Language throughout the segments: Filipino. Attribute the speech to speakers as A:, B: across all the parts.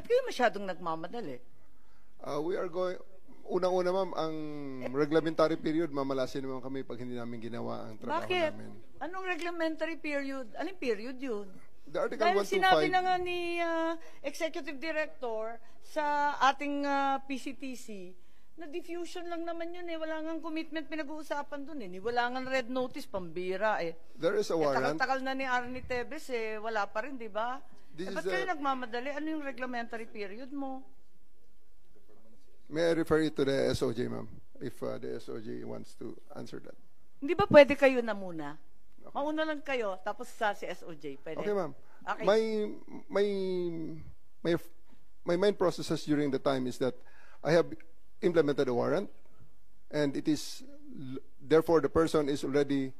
A: kayo masyadong nagmamadali?
B: We are going, unang-una ma'am, ang reglementary period, mamalasin naman kami pag hindi namin ginawa ang trabaho
A: Bakit?
B: namin.
A: Anong reglementary period? Anong period yun?
B: The Article
A: Dahil
B: 125,
A: sinabi na nga ni Executive Director sa ating PCTC, na diffusion lang naman yun eh. Wala nga commitment pinag-uusapan dun eh. Wala nga red notice, pambira eh.
B: there is a warrant.
A: Takal-takal na ni Arnie Tevez eh. Wala pa rin, di ba? Ba't kayo nagmamadali? Ano yung reglementary period mo?
B: May I refer you to the SOJ, ma'am, if the SOJ wants to answer that.
A: Hindi ba pwede kayo na muna? Mauna lang kayo, tapos sa si SOJ. Pwede?
B: Okay, ma'am.
A: Okay.
B: My main processes during the time is that I have implemented a warrant, and it is therefore the person is already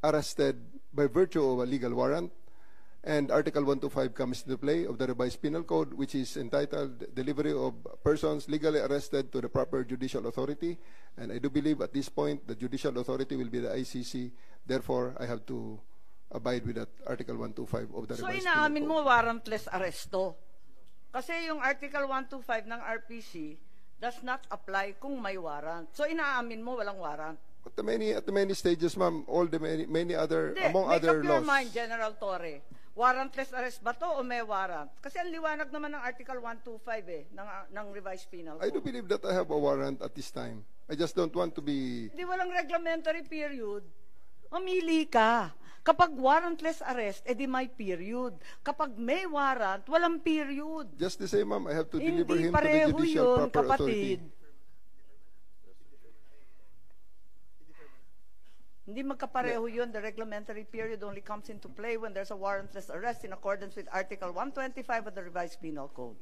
B: arrested by virtue of a legal warrant, and Article 125 comes into play of the revised penal code, which is entitled delivery of persons legally arrested to the proper judicial authority, and I do believe at this point the judicial authority will be the ICC. Therefore, I have to abide with that Article 125 of the
A: So
B: revised
A: inaamin
B: penal
A: mo
B: code.
A: warrantless arresto. Kasi yung Article 125 ng RPC does not apply kung may warrant. So inaamin mo walang warrant.
B: At the many stages, ma'am, all the many other,
A: Hindi,
B: among
A: make
B: other
A: up your
B: laws.
A: mind, General Torre. Warrantless arrest ba to o may warrant? Kasi ang liwanag naman ng Article 125 eh, ng revised penal
B: I do
A: code.
B: believe that I have a warrant at this time. I just don't want to be.
A: Hindi walang reglementary period. Mamili ka. Kapag warrantless arrest, edi may period. Kapag may warrant, walang period.
B: Just the same, ma'am, I have to deliver
A: Hindi
B: him to the
A: pareho
B: judicial
A: yun,
B: proper
A: kapatid.
B: authority.
A: Hindi magkapareho yun. The reglementary period only comes into play when there's a warrantless arrest in accordance with Article 125 of the revised penal code.